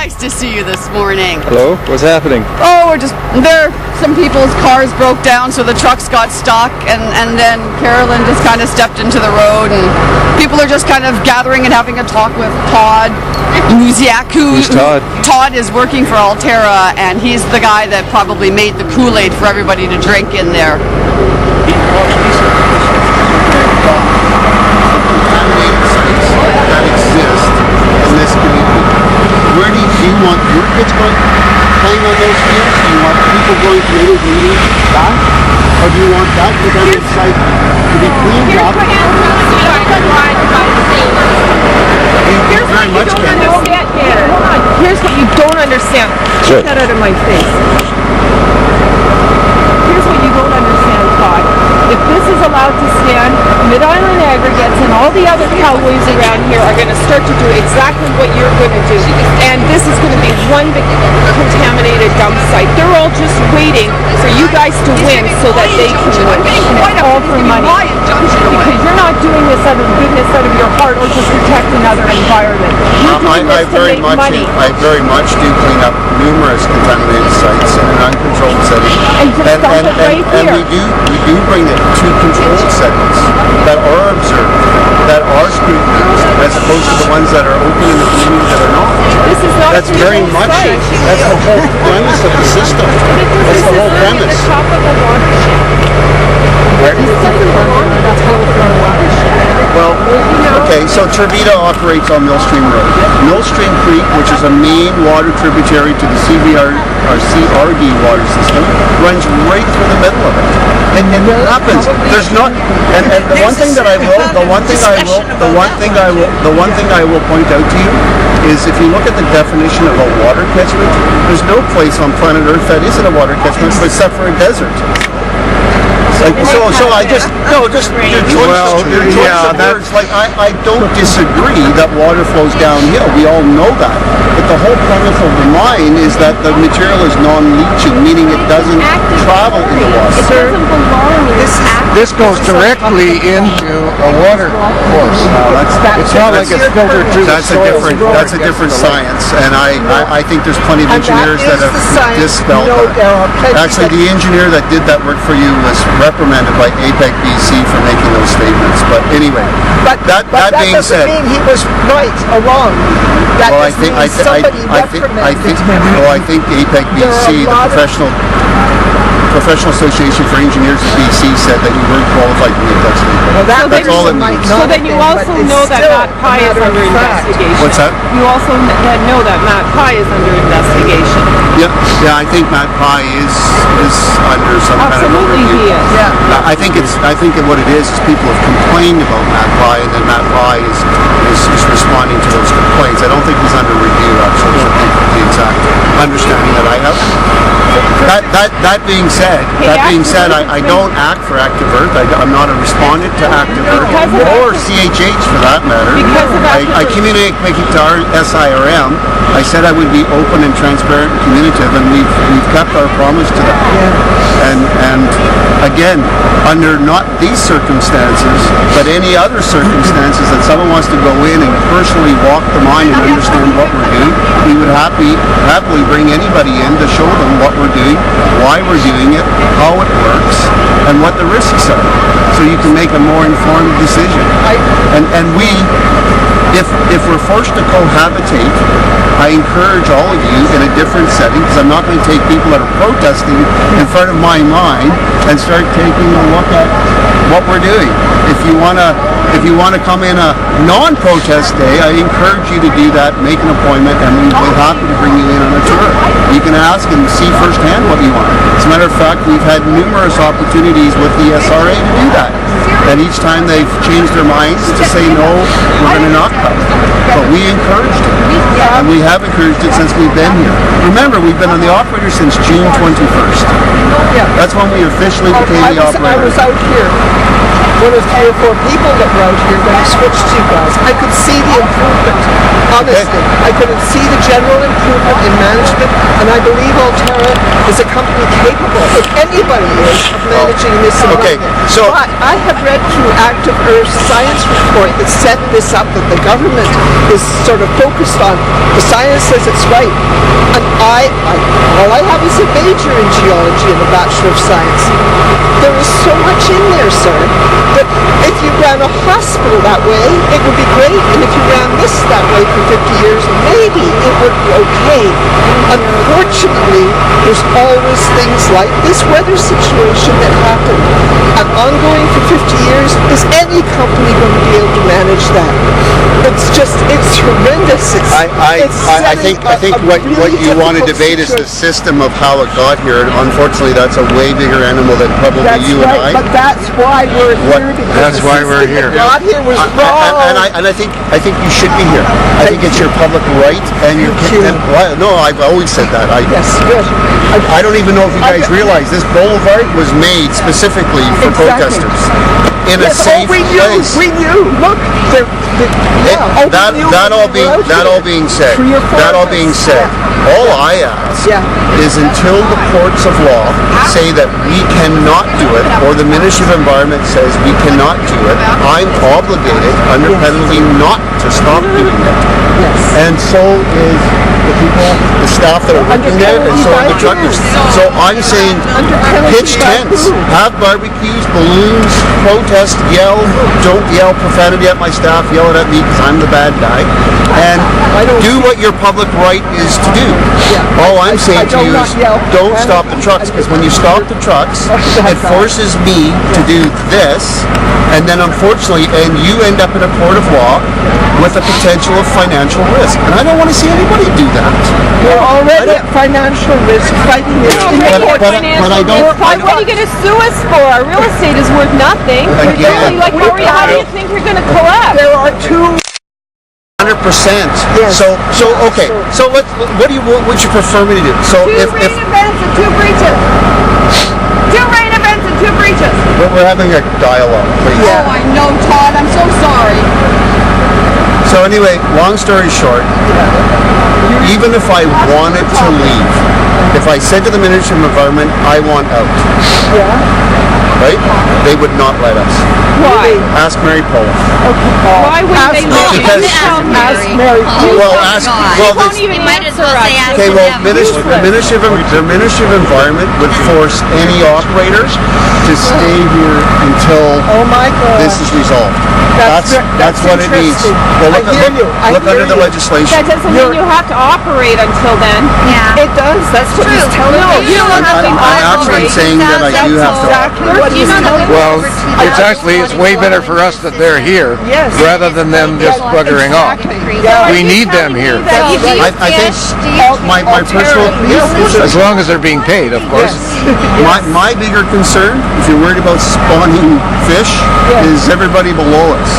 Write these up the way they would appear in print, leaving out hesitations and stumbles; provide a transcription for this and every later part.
Nice to see you this morning. Hello, what's happening? Oh, some people's cars broke down, so the trucks got stuck, and then Carolyn just kind of stepped into the road, and people are just kind of gathering and having a talk with Todd Muziak, Who's Todd? Todd is working for Alterra, and he's the guy that probably made the Kool-Aid for everybody to drink in there. That exist in this community. Where do you want your kids going playing on those fields? Do you want people going to any meetings back? Or do you want that redundant site to be cleaned up? Here's what you don't understand. Hold on. Here's what you don't understand. Sure. Get that out of my face. Here's what you don't understand, Todd. If this is allowed to stand, Mid-Island Aggregates and all the other cowboys around here are going to start to do exactly what you're going to do. And this is going to be one big contaminated dump site. They're all just waiting for you guys to win so that they can win. And it's all for money. Because you're not doing this out of the goodness out of your heart or to protect another environment. You're doing this to make money. I very much do clean up numerous contaminated sites in an uncontrolled setting. And just dump it right and here. we do bring it to controlled settings that are observed, that are scrutinized, as opposed to the ones that are open in the community that are not. This is not That's very much, site. that's the whole premise of the system. That's the whole premise. The top of the watershed. Well, okay, so Tervita operates on Millstream Road. Millstream Creek, which is a main water tributary to the CRD water system, runs right through the middle of it. And what happens? There's not, and the one thing I will point out to you is if you look at the definition of a water catchment, there's no place on planet Earth that isn't a water catchment except for a desert. Like, so I just your choice of words. Like I don't disagree that water flows downhill. We all know that. But the whole premise of the mine is that the material is non-leaching, meaning it doesn't travel in the water. It doesn't belong in This goes directly into a water course. It's not like it's filtered through the soil. That's a different science, and I think there's plenty of engineers that have dispelled that. Actually, the engineer that did that work for you was reprimanded by APEC BC for making those statements. But anyway, that being said, mean he was right or wrong. That well, I think APEC BC, the Professional Association for Engineers in BC, said that you weren't qualified to make that statement. Well, that's all it means. So then you also know that Matt Pye is under investigation. What's that? You also know that Matt Pye is under investigation. Yeah, I think Matt Pye is under some kind of Absolutely review. he is. Yeah. I think what it is people have complained about Matt Pye, and then Matt Pye is responding to those complaints. I don't think he's under review, actually, the exact understanding that I have. That being said, I don't act for Active Earth. I'm not a respondent to Active Earth or CHH for that matter. I communicate to our SIRM. I said I would be open and transparent and communicative, and we've kept our promise to that. And again, under not these circumstances, but any other circumstances that someone wants to go in and personally walk the mine and understand what we're doing, we would happily bring anybody in to show them what we're doing, why we're doing it, how it works, and what the risks are, so you can make a more informed decision. And we, if we're forced to cohabitate, I encourage all of you in a different setting, because I'm not going to take people that are protesting in front of my mine and start taking a look at what we're doing. If you want to come in a non-protest day, I encourage you to do that, make an appointment, and we'll be happy to bring you in on a tour. You can ask and see firsthand what you want. As a matter of fact, we've had numerous opportunities with the SRA to do that. And each time they've changed their minds to say no, we're going to not come. But we encouraged it. And we have encouraged it since we've been here. Remember, we've been on the operator since June 21st. That's when we officially became the operator. I was out here one of 3 or 4 people that were out here when I switched to you guys. I could see the improvement, honestly. I could see the general improvement in management, and I believe Alterra is a company capable, if anybody is, of managing this environment. so- But I have read through Active Earth's science report that set this up, that the government is sort of focused on. The science says it's right. And all I have is a major in geology and a Bachelor of Science. There is so much in there, sir, that if you ran a hospital that way, it would be great. And if you ran this that way for 50 years, maybe it would be okay. Unfortunately, there's always things like this weather situation that happen. And ongoing for 50 years, is any company going to be able to manage that? It's horrendous. I think what you want to debate is the system of how it got here, and unfortunately that's a way bigger animal than probably you and I. But that's why we're here. That's why we're here. Got here was wrong. And I think you should be here. I think it's your public right, and no, I've always said that. Yes, good. I don't even know if you guys realize this boulevard was made specifically for protesters in a safe place. We knew. Look, That all being said, all I ask is until the courts of law say that we cannot do it, or the Ministry of Environment says we cannot do it, I'm obligated under penalty not to stop doing it. And so is the people, the staff that are working there, and so are the truckers. So I'm saying pitch tents, have barbecues, balloons, protest, yell, don't yell profanity at my staff, yell it at me because I'm the bad guy, and do what your public right is to do. All I'm saying to you is don't stop the trucks, because when you stop the trucks, it forces me to do this, and then unfortunately, and you end up in a court of law with a potential of financial risk. And I don't want to see anybody do that. We're already at financial risk fighting this. But I don't. What are you going to sue us for? Our real estate is worth nothing. Again. Like, Maria, how do you think you're going to collapse? There are 200%. 100%. So okay. So what would you prefer me to do? So Two rain events and 2 breaches. 2 rain events and 2 breaches. we're having a dialogue, please. Oh, I know, Todd. I'm so sorry. So anyway, long story short, even if I wanted to leave, if I said to the Ministry of Environment, I want out, right? They would not let us. Why? Ask Mary Poland. Why would they let you? Because- Ask Mary. Well, won't this, even might as answer well us. say ask okay, well, them. the Ministry of Environment would force any operators to stay here until Oh my God. this is resolved. That's what it needs. interesting. Well, I hear you. I look hear under the you. legislation. That doesn't mean you have to operate until then. Yeah. It does. That's what he's telling No, me. you don't have to I'm actually saying that I do have to operate. What he's telling me. Well, it's way better for us that they're here Yes. rather than them just buggering off. Yeah. We need them here, Do you I think fish? Do you my personal as long as they're being paid, of course. my bigger concern, if you're worried about spawning fish, is everybody below us.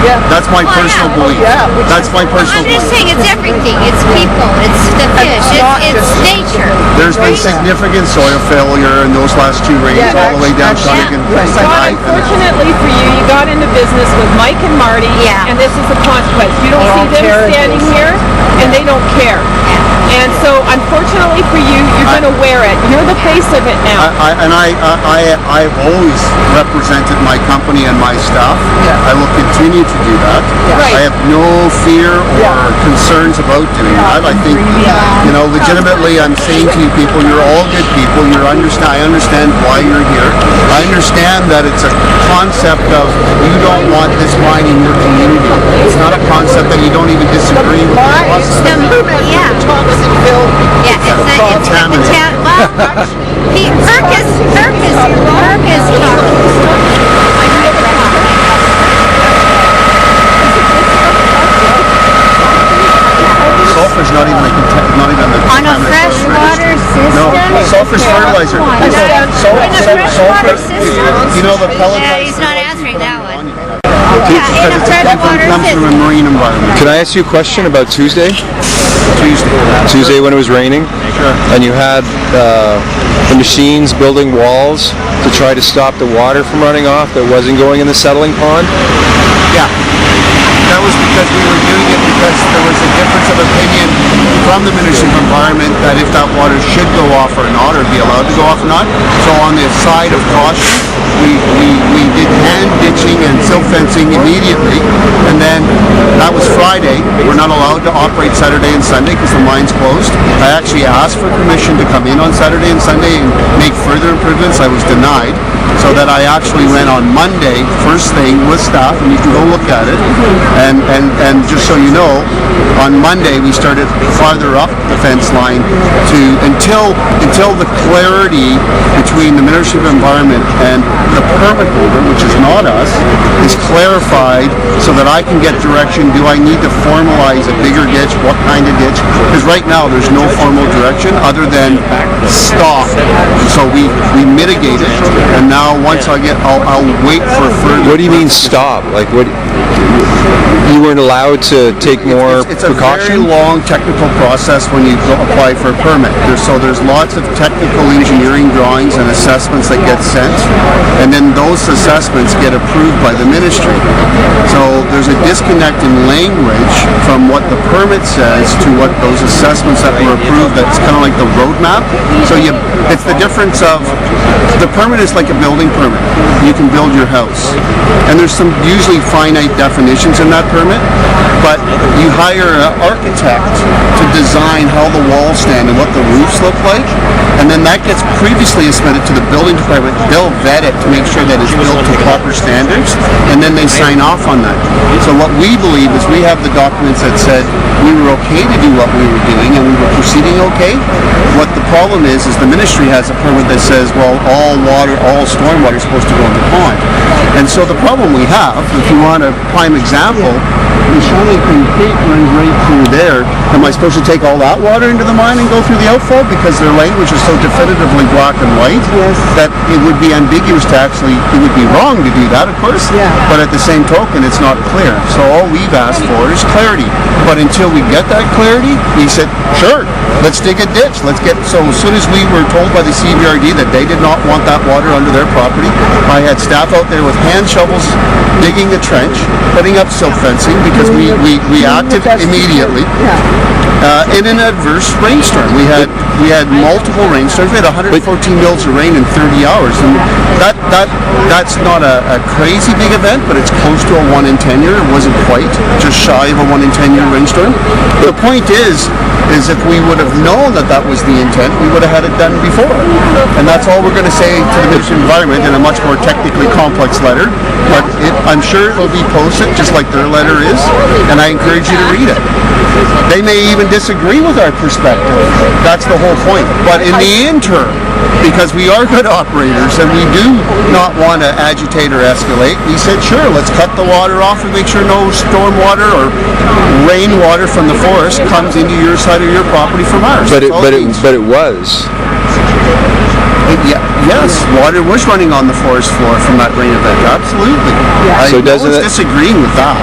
Yeah. That's my Well, personal yeah. belief. Yeah, which That's my personal I'm just belief. saying it's everything. It's people. It's the fish. It's nature. There's been significant soil failure in those last 2 rains, Yeah, all the way down actually, Shawnigan. yeah. John, unfortunately for you, you got into business with Mike and Marty, Yeah. and this is the consequence. You don't see them Alterra standing is. here, and they don't care. And so, unfortunately for you, you're going to wear it. You're the face of it now. I've always represented my company and my staff. I will continue to do that. Right. I have no fear or concerns about doing that. I think, legitimately, I'm saying to you people, you're all good people. I understand why you're here. I understand that it's a concept of you don't want this mine in your community. It's not a concept that you don't even disagree with. Yeah. Toxic Hill. Yeah, it's the Contaminated. town. Well, Herc is Sulfur's not even the on a freshwater system. No, sulfur's fertilizer. In a freshwater Sulfur, system? you know the pellet. Yeah, he's not answering that one. Yeah, in a freshwater Comes from a system. marine environment. Can I ask you a question about Tuesday? Tuesday when it was raining, and you had the machines building walls to try to stop the water from running off that wasn't going in the settling pond. Yeah. That was because we were doing it because there was a difference of opinion from the Ministry of Environment that if that water should go off or not, or be allowed to go off or not. So on the side of caution, we did hand ditching and silt fencing immediately, and then that was Friday. We're not allowed to operate Saturday and Sunday because the mine's closed. I actually asked for permission to come in on Saturday and Sunday and make further improvements. I was denied. So that I actually went on Monday, first thing with staff, and you can go look at it. And just so you know, on Monday we started farther up the fence line until the clarity between the Ministry of Environment and the permit holder, which is not us, is clarified so that I can get direction. Do I need to formalize a bigger ditch? What kind of ditch? Because right now there's no formal direction other than stop. So we mitigate it, and now once I'll wait for further. What do you mean stop? Like what? You weren't allowed to take more It's a very precaution? long technical process when you apply for a permit. There's lots of technical engineering drawings and assessments that get sent, and then those assessments get approved by the ministry. So there's a disconnect in language from what the permit says to what those assessments that were approved. That's kind of like the roadmap. So it's the difference of the permit is like a building permit. You can build your house, and there's some usually finite definitions in that permit, but you hire an architect to design how the walls stand and what the roofs look like, and then that gets previously submitted to the building department. They'll vet it to make sure that it's built to proper standards, and then they sign off on that. So what we believe is we have the documents that said we were okay to do what we were doing and we were proceeding okay. What the problem is the ministry has a permit that says, well, all stormwater is supposed to go in the pond. And so the problem we have, if you want a prime example, the Shawnee Creek runs right through there. Am I supposed to take all that water into the mine and go through the outfall? Because their language is so definitively black and white that it would be ambiguous to actually, it would be wrong to do that, of course. Yeah. But at the same token, it's not clear. So all we've asked for is clarity. But until we get that clarity, we said, sure, let's dig a ditch. So as soon as we were told by the CBRD that they did not want that water under their property, I had staff out there with hand shovels digging the trench, putting up silt fencing because we acted immediately. In an adverse rainstorm. We had multiple rainstorms. We had 114 mils of rain in 30 hours, and that's not a crazy big event, but it's close to a 1 in 10 year. It wasn't quite, just shy of a 1 in 10 year rainstorm. The point is if we would have known that was the intent, we would have had it done before. And that's all we're going to say to the Ministry of Environment in a much more technically complex letter. But I'm sure it will be posted just like their letter is, and I encourage you to read it. They may even disagree with our perspective. That's the whole point. But in the interim, because we are good operators and we do not want to agitate or escalate, we said, sure, let's cut the water off and make sure no storm water or rainwater from the forest comes into your side of your property from ours. But it was. Yes, water was running on the forest floor from that rain event. Absolutely. So no doesn't one's it- disagreeing with that.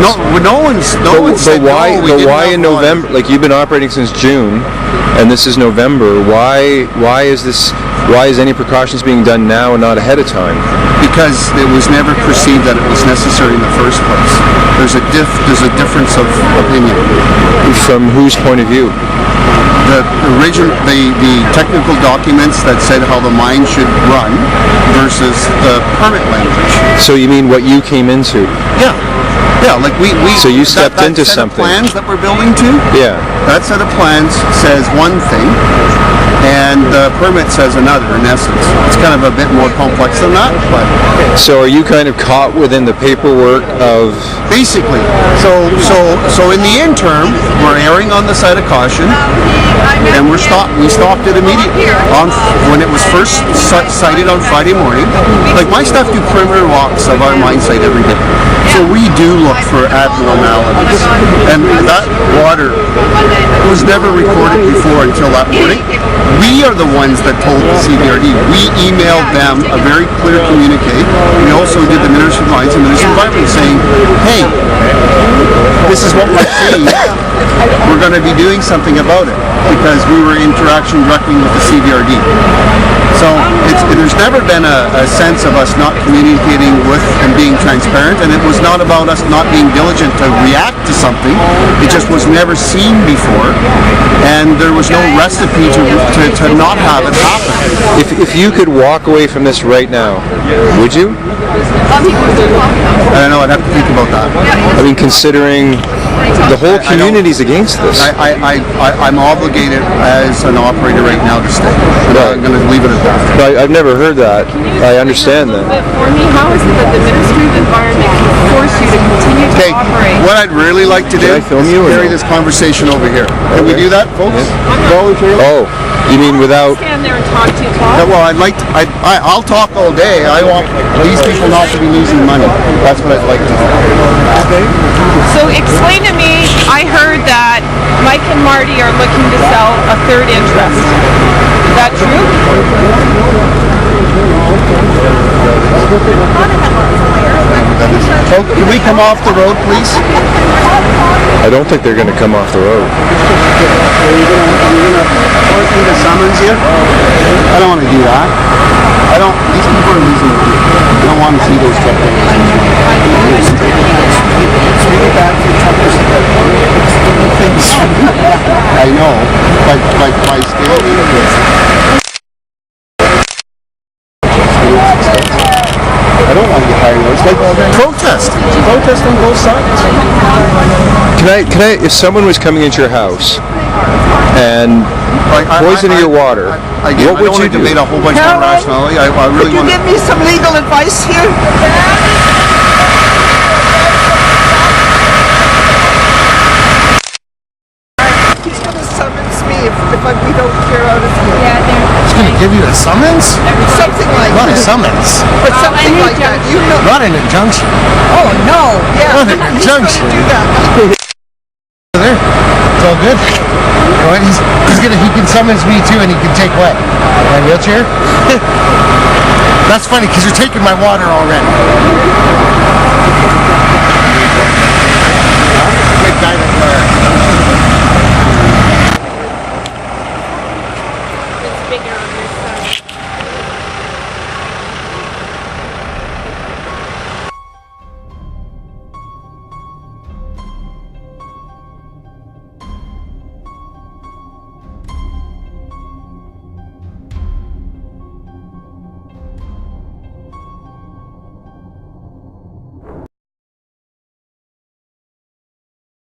No one's said, why? no, we But didn't why have in water. November? Like you've been operating since June, and this is November. Why is this? Why is any precautions being done now and not ahead of time? Because it was never perceived that it was necessary in the first place. There's a difference of opinion. From whose point of view? The technical documents that said how the mine should run versus the permit language. So you mean what you came into? Yeah, like we. So you stepped that into set something. Of plans that we're building to. Yeah. That set of plans says one thing, and the permit says another. In essence, it's kind of a bit more complex than that, but So are you kind of caught within the paperwork of? basically, so in the interim, we're erring on the side of caution, and we stopped it immediately when it was first sighted on Friday morning. Like my staff do perimeter walks of our mine site every day. So we do look for abnormalities. And that water was never recorded before until that morning. We are the ones that told the CBRD. We emailed them a very clear communique. We also did the Ministry of Mines and Ministry of Environment saying, hey, this is what we're seeing. We're going to be doing something about it because we were in interaction directly with the CBRD. So there's never been a sense of us not communicating with and being transparent, and it was not about us not being diligent to react to something. It just was never seen before, and there was no recipe to not have it happen. If you could walk away from this right now, would you? I don't know, I'd have to think about that. I mean, considering the whole community's against this. I'm obligated as an operator right now to stay. I'm going to leave it at that. But I've never heard that. I understand that. But for me, how is it that the Ministry of Environment can force you to continue to Okay, operate? what I'd really like to do Can I film you or is carry no? this conversation over here. Can we do that, folks? Voluntarily? Oh, you mean without... Stand there and talk to you, Yeah, Todd. well, I'll talk all day. I want these people not to be losing money. That's what I'd like to do. So explain to me, I heard that Mike and Marty are looking to sell a third interest. Is that true? Oh, can we come off the road, please? I don't think they're going to come off the road. Are you going to summons you? I don't want to do that. These people are losing money. I don't want to see those truck drivers. It's really bad for truckers. I know, but by standing I don't want to get hired. It's like protest. Protest on both sides. Can I, if someone was coming into your house and poisoning your water, what would you do? I don't want to debate a whole bunch of rationality. I really Could you want to... give me some legal advice here? He's going to summons me if we don't clear out his name. It's going to give you a summons? Something like Not a that. summons. Or something like that. You know. Not an injunction. Oh, no. Yeah. Not an He's going injunction. to do that. There. It's all good. You know what? He can summons me too, and he can take what? My wheelchair? That's funny because you're taking my water already.